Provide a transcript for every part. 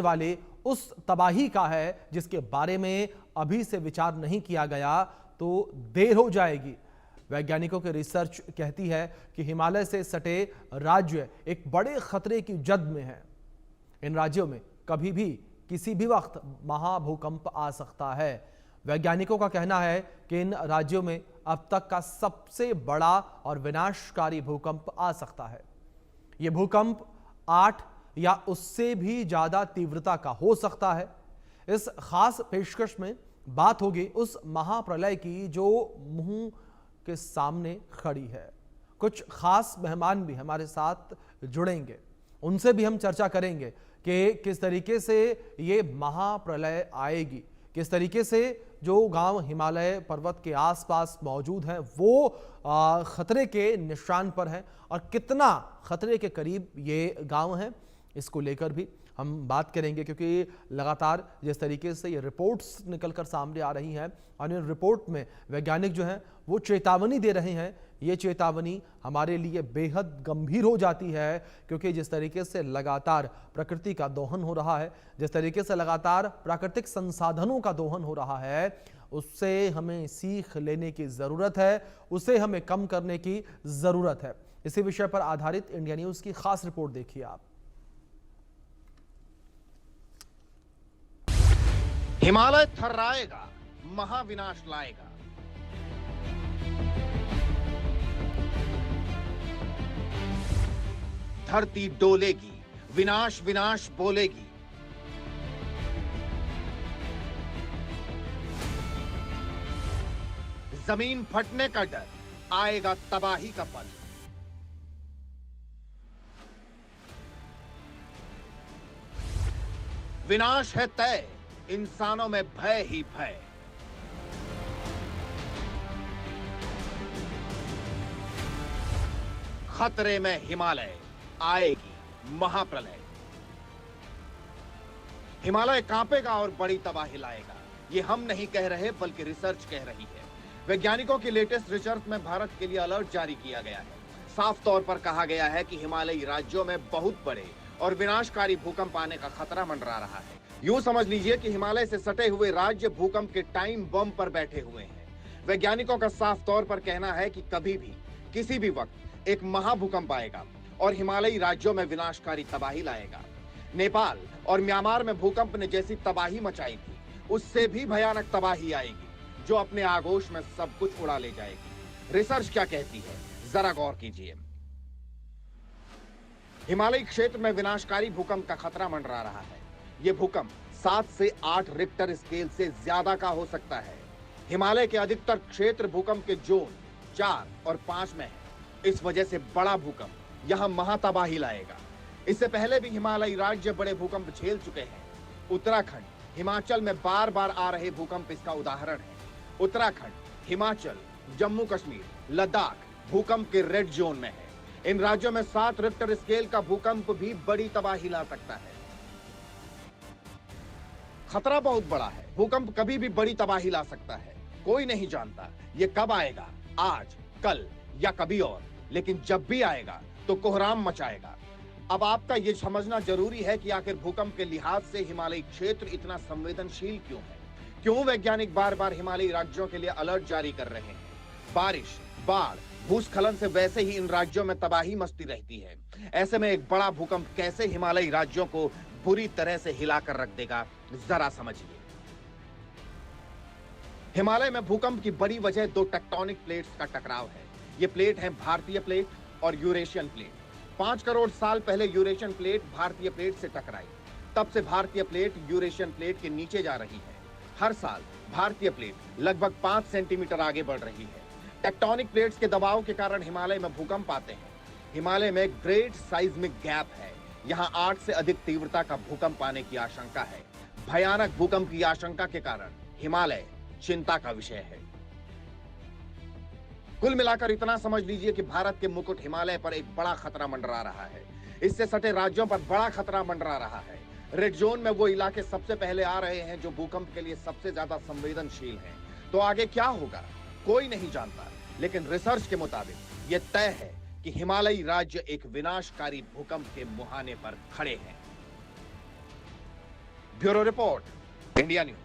वाले उस तबाही का है जिसके बारे में अभी से विचार नहीं किया गया तो देर हो जाएगी। वैज्ञानिकों की रिसर्च कहती है कि हिमालय से सटे राज्य एक बड़े खतरे की जद में हैं। इन राज्यों में कभी भी किसी भी वक्त महाभूकंप आ सकता है। वैज्ञानिकों का कहना है कि इन राज्यों में अब तक का सबसे बड़ा और विनाशकारी भूकंप आ सकता है। यह भूकंप 8 या उससे भी ज्यादा तीव्रता का हो सकता है। इस खास पेशकश में बात होगी उस महाप्रलय की जो मुंह के सामने खड़ी है। कुछ खास मेहमान भी हमारे साथ जुड़ेंगे, उनसे भी हम चर्चा करेंगे कि किस तरीके से ये महाप्रलय आएगी, किस तरीके से जो गांव हिमालय पर्वत के आसपास मौजूद हैं वो खतरे के निशान पर हैं और कितना खतरे के करीब ये गांव हैं, इसको लेकर भी हम बात करेंगे। क्योंकि लगातार जिस तरीके से ये रिपोर्ट्स निकलकर सामने आ रही हैं और इन रिपोर्ट में वैज्ञानिक जो हैं वो चेतावनी दे रहे हैं, ये चेतावनी हमारे लिए बेहद गंभीर हो जाती है। क्योंकि जिस तरीके से लगातार प्रकृति का दोहन हो रहा है, जिस तरीके से लगातार प्राकृतिक संसाधनों का दोहन हो रहा है, उससे हमें सीख लेने की ज़रूरत है, उसे हमें कम करने की ज़रूरत है। इसी विषय पर आधारित इंडिया न्यूज़ की खास रिपोर्ट देखिए आप। हिमालय थर्राएगा, महाविनाश लाएगा। धरती डोलेगी, विनाश विनाश बोलेगी। जमीन फटने का डर, आएगा तबाही का पल। विनाश है तय, इंसानों में भय ही भय। खतरे में हिमालय, आएगी महाप्रलय। हिमालय कांपेगा और बड़ी तबाही लाएगा। ये हम नहीं कह रहे बल्कि रिसर्च कह रही है। वैज्ञानिकों की लेटेस्ट रिसर्च में भारत के लिए अलर्ट जारी किया गया है। साफ तौर पर कहा गया है कि हिमालयी राज्यों में बहुत बड़े और विनाशकारी भूकंप आने का खतरा मंडरा रहा है। यूं समझ लीजिए कि हिमालय से सटे हुए राज्य भूकंप के टाइम बम पर बैठे हुए हैं। वैज्ञानिकों का साफ तौर पर कहना है कि कभी भी किसी भी वक्त एक महाभूकंप आएगा और हिमालयी राज्यों में विनाशकारी तबाही लाएगा। नेपाल और म्यांमार में भूकंप ने जैसी तबाही मचाई थी, उससे भी भयानक तबाही आएगी जो अपने आगोश में सब कुछ उड़ा ले जाएगी। रिसर्च क्या कहती है, जरा गौर कीजिए। हिमालयी क्षेत्र में विनाशकारी भूकंप का खतरा मंडरा रहा है। यह भूकंप 7 से 8 रिक्टर स्केल से ज्यादा का हो सकता है। हिमालय के अधिकतर क्षेत्र भूकंप के जोन 4 और 5 में है। इस वजह से बड़ा भूकंप यहां महातबाही लाएगा। इससे पहले भी हिमालयी राज्य बड़े भूकंप झेल चुके हैं। उत्तराखंड, हिमाचल में बार बार आ रहे भूकंप इसका उदाहरण है। उत्तराखंड, हिमाचल, जम्मू कश्मीर, लद्दाख भूकंप के रेड जोन में है। इन राज्यों में 7 रिक्टर स्केल का भूकंप भी बड़ी तबाही ला सकता है। खतरा बहुत बड़ा है। भूकंप कभी भी बड़ी तबाही ला सकता है। कोई नहीं जानता ये कब आएगा, आज, कल या कभी और, लेकिन जब भी आएगा तो कोहराम मचाएगा। अब आपका ये समझना जरूरी है कि आखिर भूकंप के लिहाज से हिमालयी क्षेत्र इतना संवेदनशील क्यों है। क्यों वैज्ञानिक बार बार हिमालयी राज्यों के लिए अलर्ट जारी कर रहे हैं। बारिश, बाढ़, भूस्खलन से वैसे ही इन राज्यों में तबाही मचती रहती है। ऐसे में एक बड़ा भूकंप कैसे हिमालयी राज्यों को बुरी तरह से हिलाकर रख देगा, जरा समझिए। हिमालय में भूकंप की बड़ी वजह 2 टेक्टोनिक प्लेट्स का टकराव है। ये प्लेट है भारतीय प्लेट और यूरेशियन प्लेट। 5 करोड़ साल पहले यूरेशियन प्लेट भारतीय प्लेट से टकराई। तब से भारतीय प्लेट यूरेशियन प्लेट के नीचे जा रही है। हर साल भारतीय प्लेट लगभग 5 सेंटीमीटर आगे बढ़ रही है। टेक्टोनिक प्लेट्स के दबाव के कारण हिमालय में भूकंप आते हैं। हिमालय में ग्रेट साइज्मिक गैप है। यहाँ 8 से अधिक तीव्रता का भूकंप आने की आशंका है। भयानक भूकंप की आशंका के कारण हिमालय चिंता का विषय है। कुल मिलाकर इतना समझ लीजिए कि भारत के मुकुट हिमालय पर एक बड़ा खतरा मंडरा रहा है। इससे सटे राज्यों पर बड़ा खतरा मंडरा रहा है। रेड जोन में वो इलाके सबसे पहले आ रहे हैं जो भूकंप के लिए सबसे ज्यादा संवेदनशील हैं। तो आगे क्या होगा कोई नहीं जानता, लेकिन रिसर्च के मुताबिक यह तय है कि हिमालयी राज्य एक विनाशकारी भूकंप के मुहाने पर खड़े हैं। Bureau report, India news.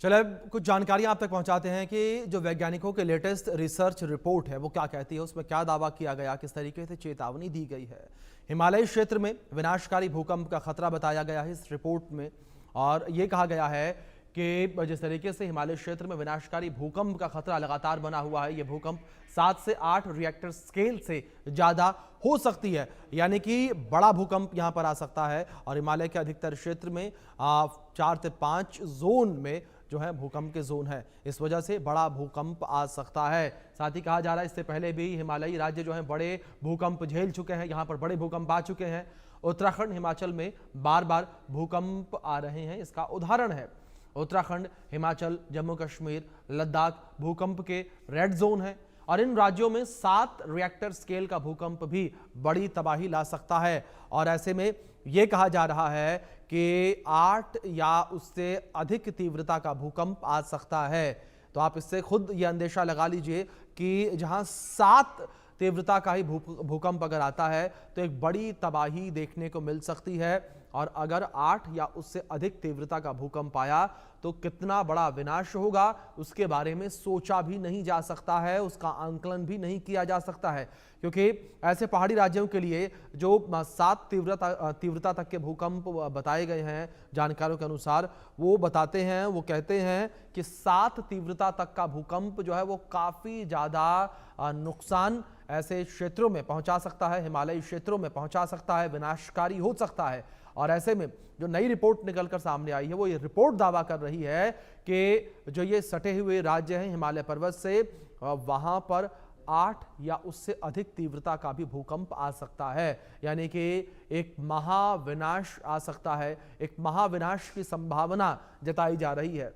चले कुछ जानकारियां आप तक पहुंचाते हैं कि जो वैज्ञानिकों के लेटेस्ट रिसर्च रिपोर्ट है वो क्या कहती है, उसमें क्या दावा किया गया, किस तरीके से चेतावनी दी गई है। हिमालयी क्षेत्र में विनाशकारी भूकंप का खतरा बताया गया है इस रिपोर्ट में, और ये कहा गया है कि जिस तरीके से हिमालय क्षेत्र में विनाशकारी भूकंप का खतरा लगातार बना हुआ है, ये भूकंप 7 से 8 रिएक्टर स्केल से ज़्यादा हो सकती है, यानी कि बड़ा भूकंप यहाँ पर आ सकता है। और हिमालय के अधिकतर क्षेत्र में 4 से 5 जोन में जो है भूकंप के जोन है, इस वजह से बड़ा भूकंप आ सकता है। साथ ही कहा जा रहा है इससे पहले भी हिमालयी राज्य जो है बड़े भूकंप झेल चुके हैं, यहाँ पर बड़े भूकंप आ चुके हैं। उत्तराखंड हिमाचल में बार बार भूकंप आ रहे हैं, इसका उदाहरण है उत्तराखंड, हिमाचल, जम्मू कश्मीर, लद्दाख भूकंप के रेड जोन है, और इन राज्यों में 7 रिएक्टर स्केल का भूकंप भी बड़ी तबाही ला सकता है। और ऐसे में यह कहा जा रहा है कि 8 या उससे अधिक तीव्रता का भूकंप आ सकता है। तो आप इससे खुद यह अंदेशा लगा लीजिए कि जहां 7 तीव्रता का ही भूकंप अगर आता है तो एक बड़ी तबाही देखने को मिल सकती है, और अगर 8 या उससे अधिक तीव्रता का भूकंप आया तो कितना बड़ा विनाश होगा उसके बारे में सोचा भी नहीं जा सकता है, उसका आंकलन भी नहीं किया जा सकता है, क्योंकि ऐसे पहाड़ी राज्यों के लिए जो 7 तीव्रता तक के भूकंप बताए गए हैं जानकारों के अनुसार, वो बताते हैं, वो कहते हैं कि 7 तीव्रता तक का भूकंप जो है वो काफ़ी ज़्यादा नुकसान ऐसे क्षेत्रों में पहुंचा सकता है, हिमालयी क्षेत्रों में पहुंचा सकता है, विनाशकारी हो सकता है। और ऐसे में जो नई रिपोर्ट निकलकर सामने आई है वो ये रिपोर्ट दावा कर रही है कि जो ये सटे हुए राज्य हैं हिमालय पर्वत से, वहां पर 8 या उससे अधिक तीव्रता का भी भूकंप आ सकता है, यानी कि एक महाविनाश आ सकता है, एक महाविनाश की संभावना जताई जा रही है।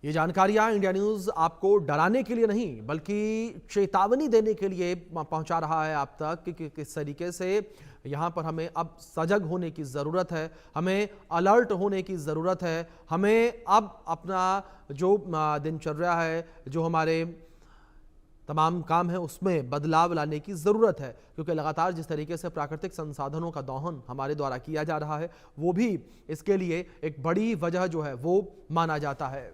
ये जानकारियां इंडिया न्यूज आपको डराने के लिए नहीं बल्कि चेतावनी देने के लिए पहुंचा रहा है आप तक कि किस तरीके से यहां पर हमें अब सजग होने की ज़रूरत है, हमें अलर्ट होने की ज़रूरत है, हमें अब अपना जो दिनचर्या है, जो हमारे तमाम काम है उसमें बदलाव लाने की ज़रूरत है, क्योंकि लगातार जिस तरीके से प्राकृतिक संसाधनों का दोहन हमारे द्वारा किया जा रहा है वो भी इसके लिए एक बड़ी वजह जो है वो माना जाता है।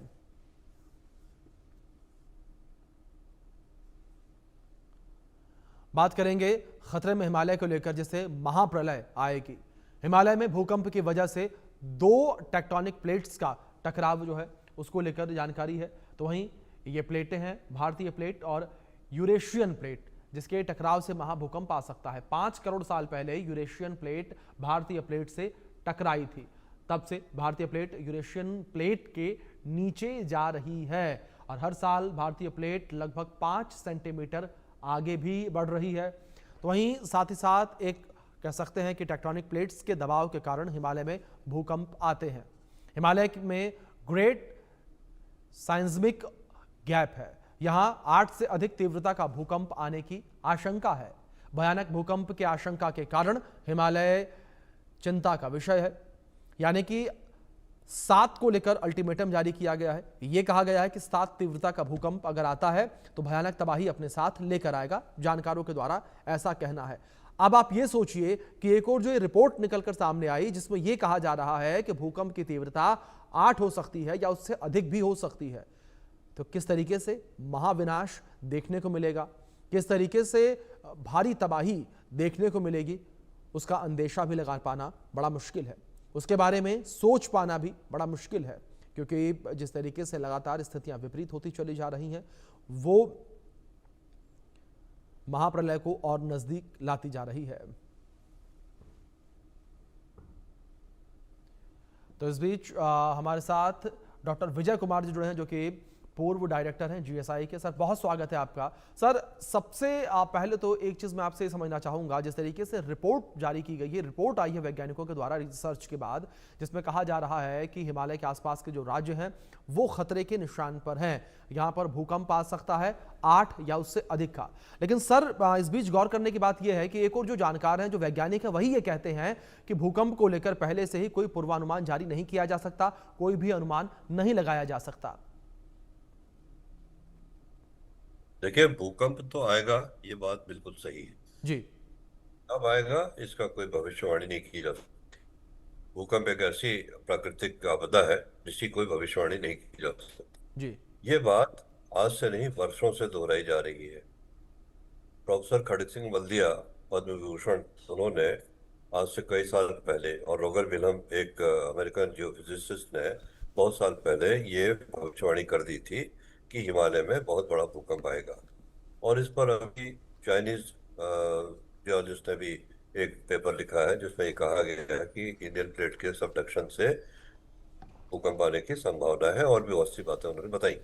बात करेंगे खतरे में हिमालय को लेकर, जिससे महाप्रलय आएगी। हिमालय में भूकंप की वजह से 2 टेक्टोनिक प्लेट्स का टकराव जो है उसको लेकर जानकारी है। तो वहीं ये प्लेटें हैं भारतीय प्लेट और यूरेशियन प्लेट, जिसके टकराव से महाभूकंप आ सकता है। 5 करोड़ साल पहले यूरेशियन प्लेट भारतीय प्लेट से टकराई थी, तब से भारतीय प्लेट यूरेशियन प्लेट के नीचे जा रही है, और हर साल भारतीय प्लेट लगभग 5 सेंटीमीटर आगे भी बढ़ रही है। तो वहीं साथ ही साथ एक कह सकते हैं कि टेक्टोनिक प्लेट्स के दबाव के कारण हिमालय में भूकंप आते हैं। हिमालय में ग्रेट साइज्मिक गैप है, यहां 8 से अधिक तीव्रता का भूकंप आने की आशंका है। भयानक भूकंप के आशंका के कारण हिमालय चिंता का विषय है, यानी कि 7 को लेकर अल्टीमेटम जारी किया गया है। यह कहा गया है कि 7 तीव्रता का भूकंप अगर आता है तो भयानक तबाही अपने साथ लेकर आएगा, जानकारों के द्वारा ऐसा कहना है। अब आप ये सोचिए कि एक और जो ये रिपोर्ट निकलकर सामने आई जिसमें यह कहा जा रहा है कि भूकंप की तीव्रता 8 हो सकती है या उससे अधिक भी हो सकती है, तो किस तरीके से महाविनाश देखने को मिलेगा, किस तरीके से भारी तबाही देखने को मिलेगी, उसका अंदेशा भी लगा पाना बड़ा मुश्किल है, उसके बारे में सोच पाना भी बड़ा मुश्किल है, क्योंकि जिस तरीके से लगातार स्थितियां विपरीत होती चली जा रही हैं वो महाप्रलय को और नजदीक लाती जा रही है। तो इस बीच हमारे साथ डॉक्टर विजय कुमार जी जुड़े हैं, जो कि पूर्व डायरेक्टर हैं जीएसआई के। सर, बहुत स्वागत है आपका। सर, सबसे पहले तो एक चीज मैं आपसे समझना चाहूंगा, जिस तरीके से रिपोर्ट जारी की गई है, रिपोर्ट आई है वैज्ञानिकों के द्वारा रिसर्च के बाद, जिसमें कहा जा रहा है कि हिमालय के आसपास के जो राज्य हैं वो खतरे के निशान पर हैं, यहां पर भूकंप आ सकता है 8 या उससे अधिक का। लेकिन सर, इस बीच गौर करने की बात यह है कि एक और जो जानकार हैं, जो वैज्ञानिक है, वही ये कहते हैं कि भूकंप को लेकर पहले से ही कोई पूर्वानुमान जारी नहीं किया जा सकता, कोई भी अनुमान नहीं लगाया जा सकता। देखिए, भूकंप तो आएगा, ये बात बिल्कुल सही है। जी। अब आएगा, इसका कोई भविष्यवाणी नहीं की जा सकती। भूकंप एक ऐसी प्राकृतिक आपदा है जिसकी कोई भविष्यवाणी नहीं की जा सकती। जी। ये बात आज से नहीं, वर्षों से दोहराई जा रही है। प्रोफेसर खड़ग सिंह बल्दिया, पद्म विभूषण, उन्होंने आज से कई साल पहले, और रोगर विलम, एक अमेरिकन जियोफिजिसिस्ट ने बहुत साल पहले ये भविष्यवाणी कर दी थी कि हिमालय में बहुत बड़ा भूकंप आएगा। और इस पर अभी चाइनीज जियोलॉजिस्ट ने भी एक पेपर लिखा है जिसमें ये कहा गया है कि इंडियन प्लेट के सबडक्शन से भूकंप आने की संभावना है, और भी बहुत सी बातें उन्होंने बताई।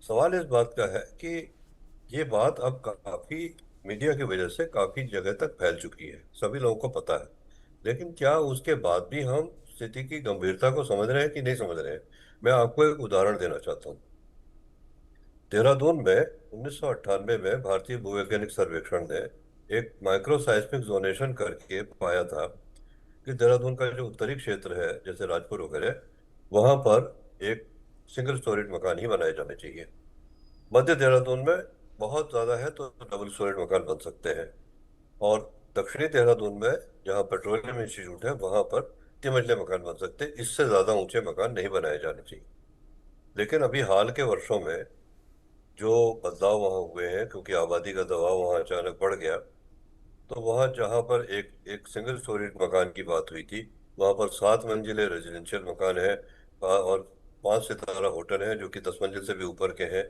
सवाल इस बात का है कि ये बात अब काफी मीडिया की वजह से काफी जगह तक फैल चुकी है, सभी लोगों को पता है। लेकिन क्या उसके बाद भी हम स्थिति की गंभीरता को समझ रहे हैं कि नहीं समझ रहे हैं? मैं आपको एक उदाहरण देना चाहता हूँ। देहरादून में 1998 में भारतीय भूवैज्ञानिक सर्वेक्षण ने एक माइक्रो साइस्मिक जोनेशन करके पाया था कि देहरादून का जो उत्तरी क्षेत्र है, जैसे राजपुर वगैरह, वहां पर एक सिंगल स्टोरेज मकान ही बनाए जाने चाहिए। मध्य देहरादून में बहुत ज्यादा है तो डबल स्टोरेज मकान बन सकते हैं। और दक्षिणी देहरादून में, जहाँ पेट्रोलियम इंस्टीट्यूट है, वहां पर 3 मंजिले मकान बन सकते हैं। इससे ज्यादा ऊंचे मकान नहीं बनाए जाने चाहिए। लेकिन अभी हाल के वर्षों में जो बदलाव वहाँ हुए हैं, क्योंकि आबादी का दबाव वहाँ अचानक बढ़ गया, तो वहाँ जहाँ पर एक एक सिंगल स्टोरेज मकान की बात हुई थी, वहाँ पर 7 मंजिले रेजिडेंशियल मकान है, और 5 सितारा होटल है जो कि 10 मंजिल से भी ऊपर के हैं।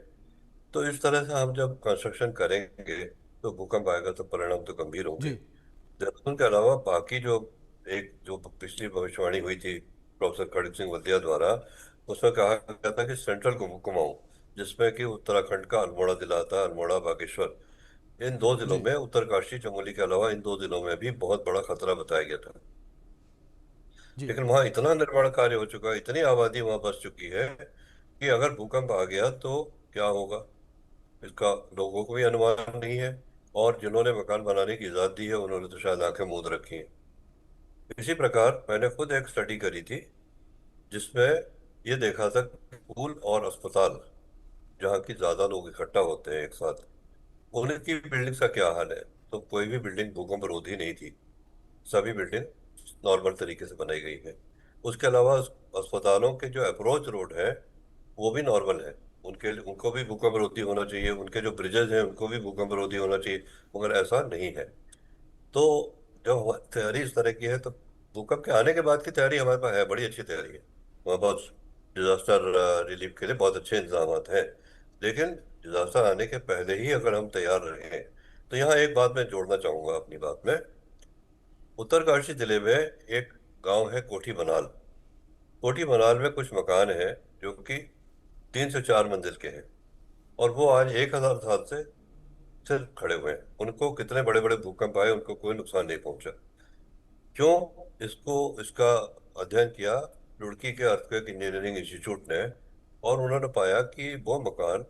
तो इस तरह से हम जब कंस्ट्रक्शन करेंगे तो भूकंप आएगा तो परिणाम तो गंभीर होंगे। जी। देहरादून के अलावा बाकी जो पिछली भविष्यवाणी हुई थी प्रोफेसर खड़ग सिंह वल्दिया द्वारा, उसमें कहा गया था कि सेंट्रल कुमाऊं, जिसमें कि उत्तराखंड का अल्मोड़ा जिला आता है, अल्मोड़ा बागेश्वर, इन 2 जिलों जी। में, उत्तरकाशी चमोली के अलावा इन 2 जिलों में भी बहुत बड़ा खतरा बताया गया था। जी। लेकिन वहां इतना निर्माण कार्य हो चुका है, इतनी आबादी वहां बस चुकी है कि अगर भूकंप आ गया तो क्या होगा, इसका लोगों को भी अनुमान नहीं है। और जिन्होंने मकान बनाने की इजाजत दी है उन्होंने तो शायद आंखें मूंद रखी हैं। इसी प्रकार मैंने खुद एक स्टडी करी थी जिसमें ये देखा था कि स्कूल और अस्पताल, जहाँ की ज्यादा लोग इकट्ठा होते हैं एक साथ, उनकी बिल्डिंग का क्या हाल है। तो कोई भी बिल्डिंग भूकंप रोधी नहीं थी, सभी बिल्डिंग नॉर्मल तरीके से बनाई गई है। उसके अलावा अस्पतालों के जो अप्रोच रोड है वो भी नॉर्मल है, उनके उनको भी भूकंप रोधी होना चाहिए, उनके जो ब्रिजेज हैं उनको भी भूकंप रोधी होना चाहिए, मगर ऐसा नहीं है। तो जब तैयारी इस तरह की है तो भूकंप के आने के बाद की तैयारी हमारे पास है, बड़ी अच्छी तैयारी है। वहाँ बहुत डिजास्टर रिलीफ के लिए बहुत अच्छे इंतजाम हैं। लेकिन डिजास्टर आने के पहले ही अगर हम तैयार रहें, तो यहाँ एक बात मैं जोड़ना चाहूंगा अपनी बात में। उत्तरकाशी जिले में एक गांव है कोठी मनाल। कोठी मनाल में कुछ मकान हैं जो कि 3 से 4 मंजिल के हैं, और वो आज 1,000 साल से सिर्फ खड़े हुए हैं। उनको कितने बड़े बड़े भूकंप आए, उनको कोई नुकसान नहीं पहुंचा। क्यों? इसका अध्ययन किया रुड़की के अर्थक्वेक इंजीनियरिंग इंस्टीट्यूट ने, और उन्होंने पाया कि वो मकान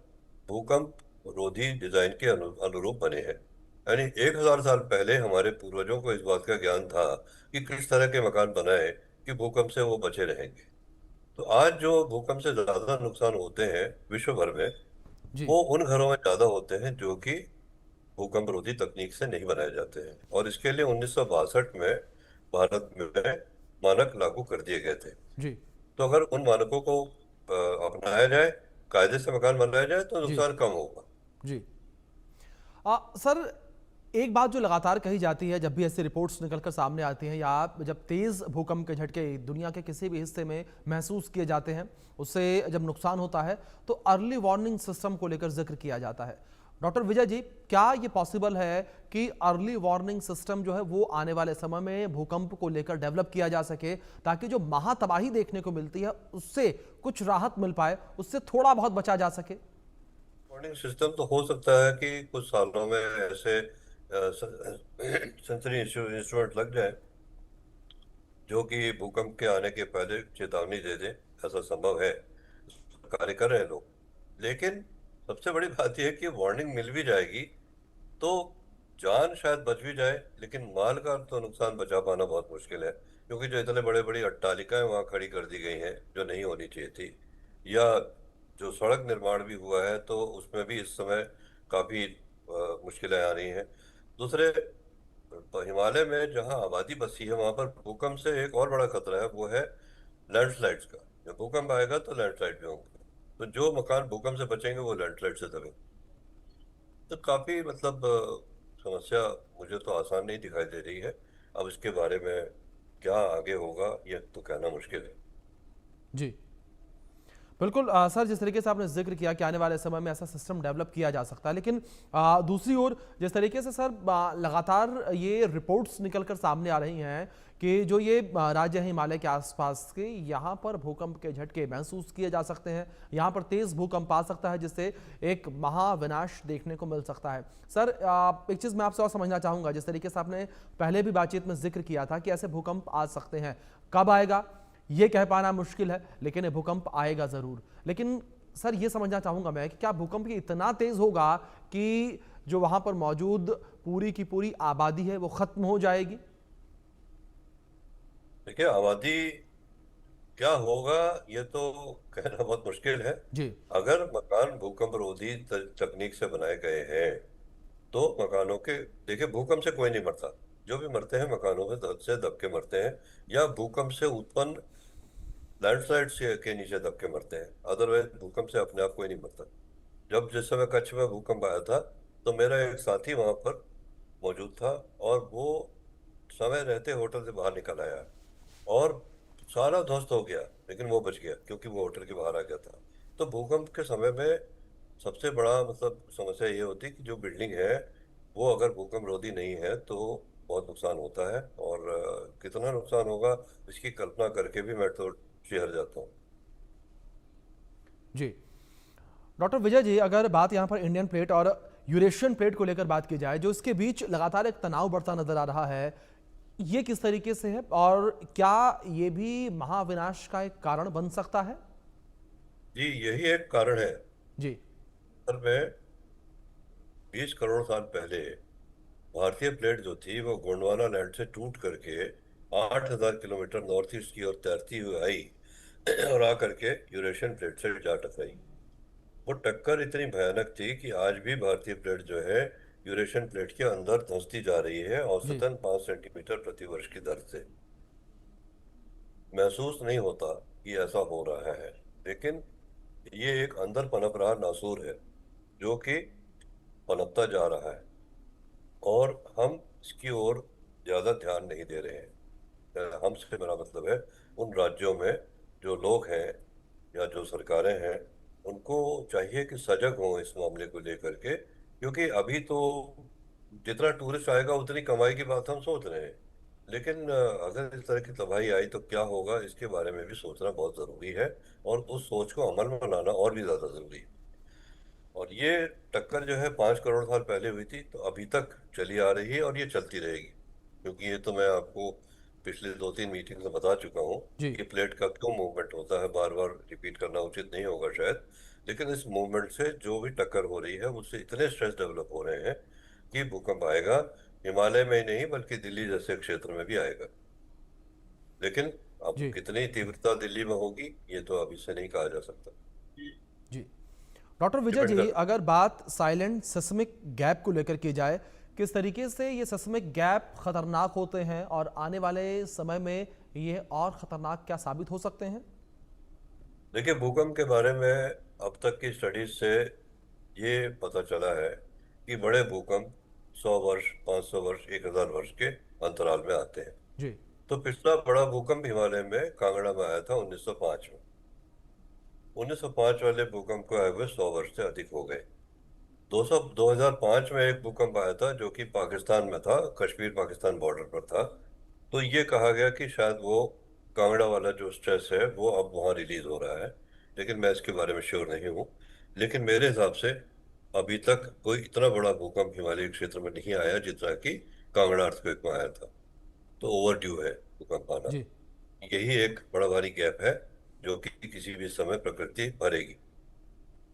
भूकंप रोधी डिजाइन के अनुरूप बने हैं। यानी 1,000 साल पहले हमारे पूर्वजों को इस बात का ज्ञान था कि किस तरह के मकान बनाए कि भूकंप से वो बचे रहेंगे। तो आज जो भूकंप से ज्यादा नुकसान होते हैं विश्व भर में, जी। वो उन घरों में ज्यादा होते हैं जो कि भूकंप रोधी तकनीक से नहीं बनाए जाते हैं। और इसके लिए 1962 में भारत में मानक लागू कर दिए गए थे। जी। तो अगर उन मानकों को अपनाया जाए, कायदे से मकान बनाया जाए, तो जी। नुकसान कम होगा। जी। सर, एक बात जो लगातार कही जाती है जब भी ऐसी रिपोर्ट्स निकलकर सामने आती हैं, या जब तेज भूकंप के झटके दुनिया के किसी भी हिस्से में महसूस किए जाते हैं, उससे जब नुकसान होता है तो अर्ली वार्निंग सिस्टम को लेकर जिक्र किया जाता है। डॉक्टर विजय जी, क्या ये पॉसिबल है कि अर्ली वार्निंग सिस्टम जो है वो आने वाले समय में भूकंप को लेकर डेवलप किया जा सके, ताकि जो महातबाही देखने को मिलती है उससे कुछ राहत मिल पाए, उससे थोड़ा बहुत बचा जा सके? वार्निंग सिस्टम तो हो सकता है कि कुछ सालों में ऐसे सेंसरी इंस्ट्रूमेंट लग जाए जो कि भूकंप के आने के पहले चेतावनी दे दे। ऐसा संभव है, कार्य कर रहे हैं लोग। लेकिन सबसे बड़ी बात यह है कि वार्निंग मिल भी जाएगी तो जान शायद बच भी जाए, लेकिन माल का तो नुकसान बचा पाना बहुत मुश्किल है, क्योंकि जो इतने बड़े बड़ी अट्टालिकाएं वहां खड़ी कर दी गई हैं जो नहीं होनी चाहिए थी, या जो सड़क निर्माण भी हुआ है तो उसमें भी इस समय काफी मुश्किलें आ रही हैं। दूसरे, तो हिमालय में जहां आबादी बसी है वहां पर भूकंप से एक और बड़ा खतरा है, वो है लैंडस्लाइड्स का। जब भूकंप आएगा तो लैंडस्लाइड भी होंगे, तो जो मकान भूकंप से बचेंगे वो लैंडस्लाइड से दबेंगे। तो काफी मतलब समस्या मुझे तो आसान नहीं दिखाई दे रही है। अब इसके बारे में क्या आगे होगा ये तो कहना मुश्किल है। जी बिल्कुल सर, जिस तरीके से आपने जिक्र किया कि आने वाले समय में ऐसा सिस्टम डेवलप किया जा सकता है, लेकिन दूसरी ओर जिस तरीके से सर लगातार ये रिपोर्ट्स निकलकर सामने आ रही हैं कि जो ये राज्य है हिमालय के आसपास के, यहाँ पर भूकंप के झटके महसूस किए जा सकते हैं, यहाँ पर तेज भूकंप आ सकता है जिससे एक महाविनाश देखने को मिल सकता है। सर एक चीज़ मैं आपसे और समझना चाहूँगा, जिस तरीके से आपने पहले भी बातचीत में जिक्र किया था कि ऐसे भूकंप आ सकते हैं, कब आएगा ये कह पाना मुश्किल है, लेकिन ये भूकंप आएगा जरूर। लेकिन सर ये समझना चाहूंगा मैं कि क्या भूकंप इतना तेज होगा कि जो वहां पर मौजूद पूरी की पूरी आबादी है वो खत्म हो जाएगी? देखिए, आबादी क्या होगा ये तो कहना बहुत मुश्किल है। जी अगर मकान भूकंप रोधी तकनीक से बनाए गए हैं तो मकानों के, देखिए भूकंप से कोई नहीं मरता। जो भी मरते हैं मकानों में से दब के मरते हैं, या भूकंप से उत्पन्न लैंडस्लाइड से के नीचे दब के मरते हैं। अदरवाइज भूकंप से अपने आप कोई नहीं मरता। जब जिस समय कच्छ में भूकंप आया था तो मेरा एक साथी वहां पर मौजूद था, और वो समय रहते होटल से बाहर निकल आया और सारा ध्वस्त हो गया, लेकिन वो बच गया क्योंकि वो होटल के बाहर आ गया था। तो भूकंप के समय में सबसे बड़ा मतलब समस्या ये होती है कि जो बिल्डिंग है वो अगर भूकंप रोधी नहीं है तो बहुत नुकसान होता है। और कितना नुकसान होगा इसकी कल्पना करके भी मैं तो शिहर जाता हूँ। जी डॉक्टर विजय जी, अगर बात यहाँ पर इंडियन प्लेट और यूरेशियन प्लेट को लेकर बात की जाए, जो इसके बीच लगातार एक तनाव बढ़ता नजर आ रहा है, ये किस तरीके से है और क्या ये भी महाविनाश का एक कारण बन सकता है? जी, यही एक कारण है। जी सर में 20 करोड़ साल पहले भारतीय प्लेट जो थी वो गोंडवाना लैंड से टूट करके 8,000 किलोमीटर नॉर्थ ईस्ट की ओर तैरती हुई आई और आकर के यूरेशियन प्लेट से जा टकराई। वो टक्कर इतनी भयानक थी कि आज भी भारतीय प्लेट जो है यूरेशियन प्लेट के अंदर धंसती जा रही है, जी औसतन 5 सेंटीमीटर प्रति वर्ष की दर से। महसूस नहीं होता कि ऐसा हो रहा है, लेकिन ये एक अंदर पनप रहा नासूर है जो कि पनपता जा रहा है, और हम इसकी ओर ज्यादा ध्यान नहीं दे रहे हैं। हमसे मेरा मतलब है उन राज्यों में जो लोग हैं या जो सरकारें हैं, उनको चाहिए कि सजग हों इस मामले को लेकर के, क्योंकि अभी तो जितना टूरिस्ट आएगा उतनी कमाई की बात हम सोच रहे हैं, लेकिन अगर इस तरह की तबाही आई तो क्या होगा इसके बारे में भी सोचना बहुत जरूरी है, और उस सोच को अमल में लाना और भी ज्यादा जरूरी है। और ये टक्कर जो है 5 करोड़ साल पहले हुई थी तो अभी तक चली आ रही है और ये चलती रहेगी, क्योंकि ये तो मैं आपको पिछले 2-3 मीटिंग में बता चुका हूँ जी कि प्लेट का क्यों मूवमेंट होता है। बार बार रिपीट करना उचित नहीं होगा शायद, लेकिन इस मूवमेंट से जो भी टक्कर हो रही है उससे इतने स्ट्रेस डेवलप हो रहे हैं कि भूकंप आएगा। हिमालय में ही नहीं बल्कि दिल्ली जैसे क्षेत्र में भी आएगा, लेकिन अब जी कितनी तीव्रता दिल्ली में होगी ये तो अभी से नहीं कहा जा सकता। जी डॉक्टर विजय डिपेंड जी, कर अगर बात साइलेंट सिस्मिक गैप को लेकर की जाए, किस तरीके से ये सिस्मिक गैप खतरनाक होते हैं और आने वाले समय में ये और खतरनाक क्या साबित हो सकते हैं? देखिए, भूकंप के बारे में अब तक की स्टडीज से ये पता चला है कि बड़े भूकंप 100 वर्ष, 500 वर्ष, 1000 वर्ष के अंतराल में आते हैं। जी तो पिछला बड़ा भूकंप हिमालय में कांगड़ा में आया था 1905 में। 1905 वाले भूकंप को आए हुए 100 वर्ष से अधिक हो गए। 2005 में एक भूकंप आया था जो कि पाकिस्तान में था, कश्मीर पाकिस्तान बॉर्डर पर था। तो ये कहा गया कि शायद वो कांगड़ा वाला जो स्ट्रेस है वो अब वहाँ रिलीज हो रहा है, लेकिन मैं इसके बारे में श्योर नहीं हूँ। लेकिन मेरे हिसाब से अभी तक कोई इतना बड़ा भूकंप हिमालय क्षेत्र में नहीं आया जितना कि कांगड़ा अर्थक्वेक में आया था। तो ओवर ड्यू है भूकंप आना। जी यही एक बड़ा भारी गैप है जो कि किसी भी समय प्रकृति भरेगी।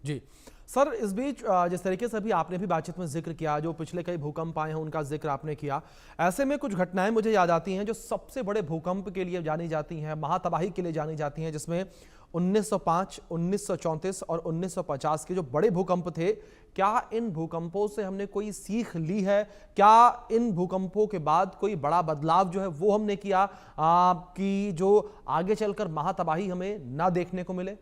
जी सर, इस बीच जिस तरीके से अभी आपने भी बातचीत में जिक्र किया, जो पिछले कई भूकंप आए हैं उनका जिक्र आपने किया, ऐसे में कुछ घटनाएं मुझे याद आती हैं जो सबसे बड़े भूकंप के लिए जानी जाती हैं, महातबाही के लिए जानी जाती हैं, जिसमें 1905, 1934 और 1950 के जो बड़े भूकंप थे, क्या इन भूकंपों से हमने कोई सीख ली है? क्या इन भूकंपों के बाद कोई बड़ा बदलाव जो है वो हमने किया कि जो आगे चलकर महातबाही हमें ना देखने को मिले?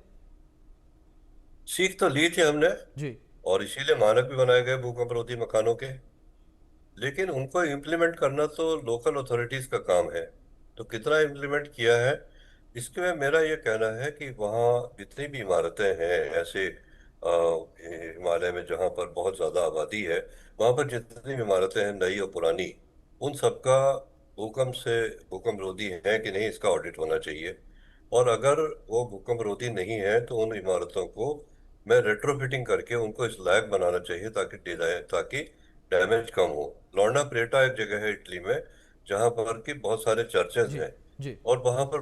सीख तो ली थी हमने, जी। और इसीलिए मानक भी बनाए गए भूकंप रोधी मकानों के। लेकिन उनको इम्प्लीमेंट करना तो लोकल अथॉरिटीज का काम है। तो कितना इम्प्लीमेंट किया है, इसके में मेरा ये कहना है कि वहाँ जितनी भी इमारतें हैं ऐसे हिमालय में जहाँ पर बहुत ज़्यादा आबादी है, वहाँ पर जितनी भी इमारतें हैं नई और पुरानी, उन सबका भूकंप रोधी है कि नहीं इसका ऑडिट होना चाहिए। और अगर वो भूकंप रोधी नहीं है तो उन इमारतों को मैं रेट्रोफिटिंग करके उनको इस लायक बनाना चाहिए ताकि डैमेज कम हो। लॉर्ना प्रेटा एक जगह है इटली में जहां पर कि बहुत सारे चर्चेज जी। हैं, जी। और वहां पर